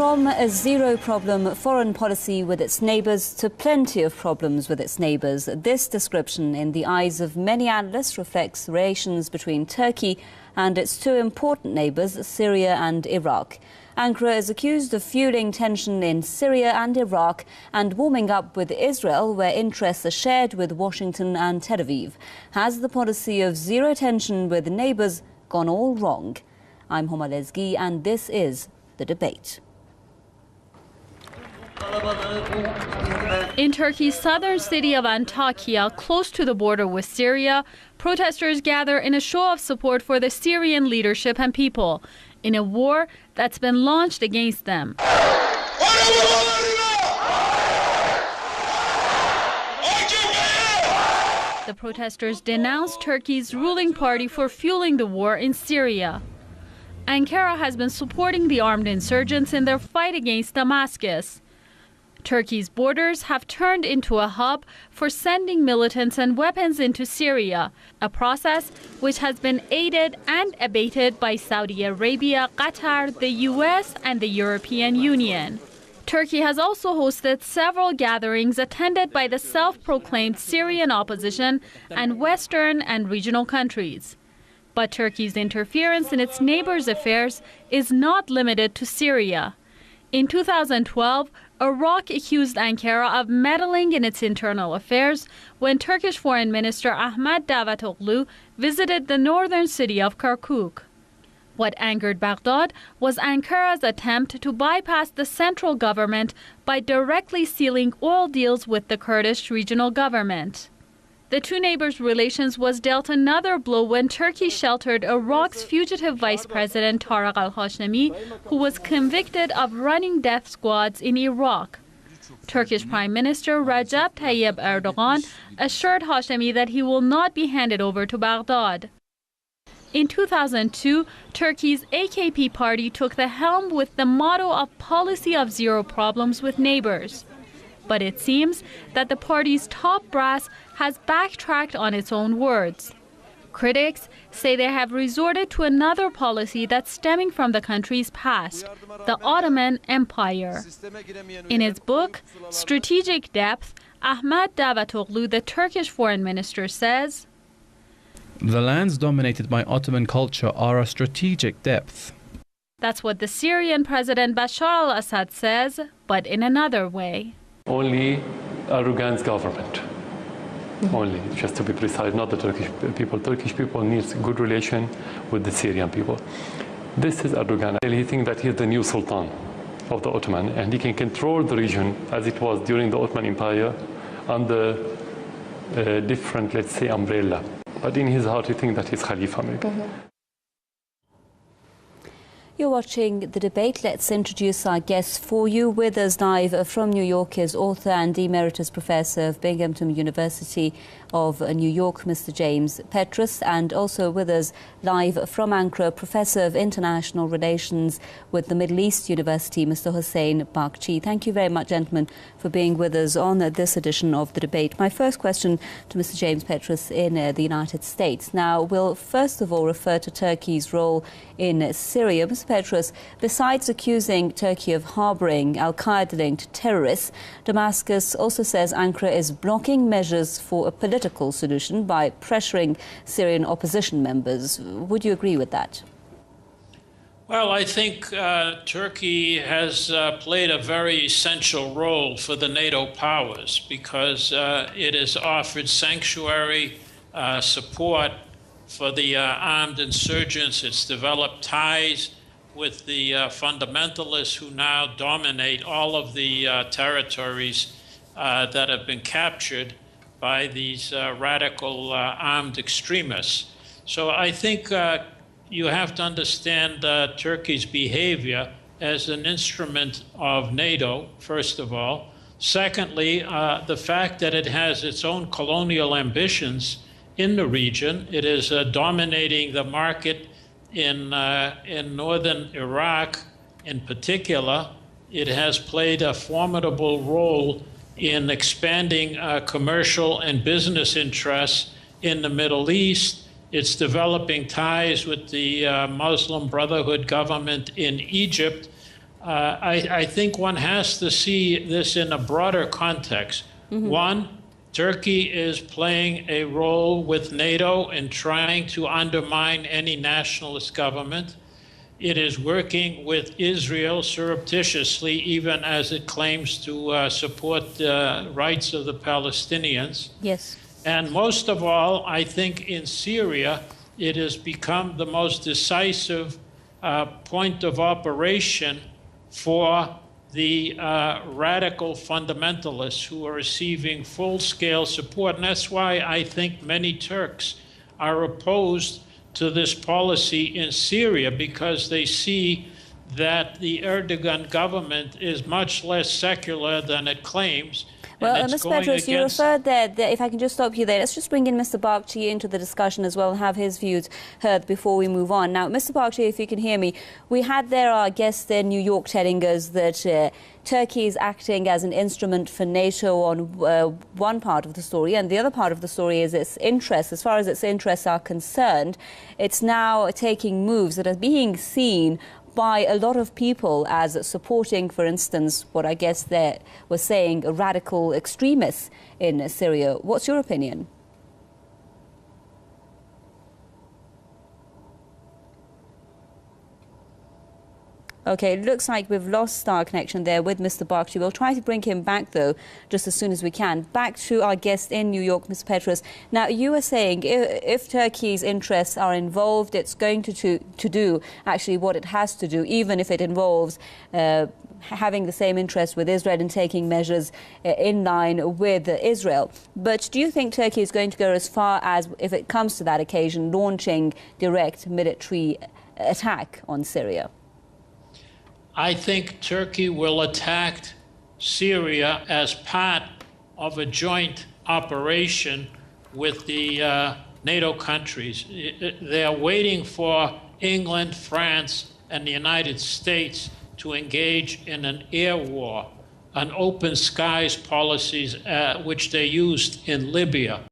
From a zero-problem foreign policy with its neighbours to plenty of problems with its neighbours, this description, in the eyes of many analysts, reflects relations between Turkey and its two important neighbours, Syria and Iraq. Ankara is accused of fueling tension in Syria and Iraq and warming up with Israel, where interests are shared with Washington and Tel Aviv. Has the policy of zero tension with neighbours gone all wrong? I'm Homa Lezgi, and this is The Debate. In Turkey's southern city of Antakya, close to the border with Syria, protesters gather in a show of support for the Syrian leadership and people in a war that's been launched against them. The protesters denounce Turkey's ruling party for fueling the war in Syria. Ankara has been supporting the armed insurgents in their fight against Damascus. Turkey's borders have turned into a hub for sending militants and weapons into Syria, a process which has been aided and abated by Saudi Arabia, Qatar, the US, and the European Union. Turkey has also hosted several gatherings attended by the self-proclaimed Syrian opposition and Western and regional countries. But Turkey's interference in its neighbors' affairs is not limited to Syria. In 2012, Iraq accused Ankara of meddling in its internal affairs when Turkish Foreign Minister Ahmet Davutoglu visited the northern city of Kirkuk. What angered Baghdad was Ankara's attempt to bypass the central government by directly sealing oil deals with the Kurdish regional government. The two neighbors' relations was dealt another blow when Turkey sheltered Iraq's fugitive vice president Taraq al-Hashemi, who was convicted of running death squads in Iraq. Turkish Prime Minister Recep Tayyip Erdogan assured Hashemi that he will not be handed over to Baghdad. In 2002, Turkey's AKP party took the helm with the motto of policy of zero problems with neighbors. But it seems that the party's top brass has backtracked on its own words. Critics say they have resorted to another policy that's stemming from the country's past, the Ottoman Empire. In his book, Strategic Depth, Ahmet Davutoglu, the Turkish foreign minister, says, "The lands dominated by Ottoman culture are a strategic depth." That's what the Syrian President Bashar al-Assad says, but in another way. Only Erdogan's government, only, just to be precise, not the Turkish people. Turkish people need good relation with the Syrian people. This is Erdogan. He thinks that he's the new sultan of the Ottoman, and he can control the region as it was during the Ottoman Empire under different, let's say, umbrella. But in his heart, he thinks that he's Khalifa, maybe. You're watching The Debate. Let's introduce our guests for you. With us live from New York is author and Emeritus Professor of Binghamton University of New York, Mr. James Petrus, and also with us live from Ankara, Professor of International Relations with the Middle East University, Mr. Hussein Bakci. Thank you very much, gentlemen, for being with us on this edition of The Debate. My first question to Mr. James Petrus in the United States. Now, we'll first of all refer to Turkey's role in Syria. Mr. Petrus, besides accusing Turkey of harbouring al-Qaeda-linked terrorists, Damascus also says Ankara is blocking measures for a political solution by pressuring Syrian opposition members. Would you agree with that? Well, I think Turkey has played a very essential role for the NATO powers because it has offered sanctuary, support for the armed insurgents. It's developed ties with the fundamentalists who now dominate all of the territories that have been captured by these radical armed extremists. So I think you have to understand Turkey's behavior as an instrument of NATO, first of all. Secondly, the fact that it has its own colonial ambitions in the region. It is dominating the market in northern Iraq in particular. It has played a formidable role in expanding commercial and business interests in the Middle East. It's developing ties with the Muslim Brotherhood government in Egypt. I think one has to see this in a broader context. One, Turkey is playing a role with NATO in trying to undermine any nationalist government. It is working with Israel surreptitiously, even as it claims to support the rights of the Palestinians. Yes. And most of all, I think in Syria, it has become the most decisive point of operation for the radical fundamentalists who are receiving full-scale support. And that's why I think many Turks are opposed to this policy in Syria, because they see that the Erdogan government is much less secular than it claims. Well, Mr. Petros, you referred there, if I can just stop you there, let's just bring in Mr. Bakhchi into the discussion as well and have his views heard before we move on. Now, Mr. Bakhchi, if you can hear me, we had there our guest in New York telling us that Turkey is acting as an instrument for NATO on one part of the story, and the other part of the story is its interests. As far as its interests are concerned, it's now taking moves that are being seen by a lot of people as supporting, for instance, what I guess they were saying, radical extremists in Syria. What's your opinion? OK, it looks like we've lost our connection there with Mr. Bakhchi. We'll try to bring him back, though, just as soon as we can. Back to our guest in New York, Mr. Petros. Now, you were saying if Turkey's interests are involved, it's going to do actually what it has to do, even if it involves having the same interest with Israel and taking measures in line with Israel. But do you think Turkey is going to go as far as, if it comes to that occasion, launching direct military attack on Syria? I think Turkey will attack Syria as part of a joint operation with the NATO countries. They are waiting for England, France, and the United States to engage in an air war, an open skies policies which they used in Libya.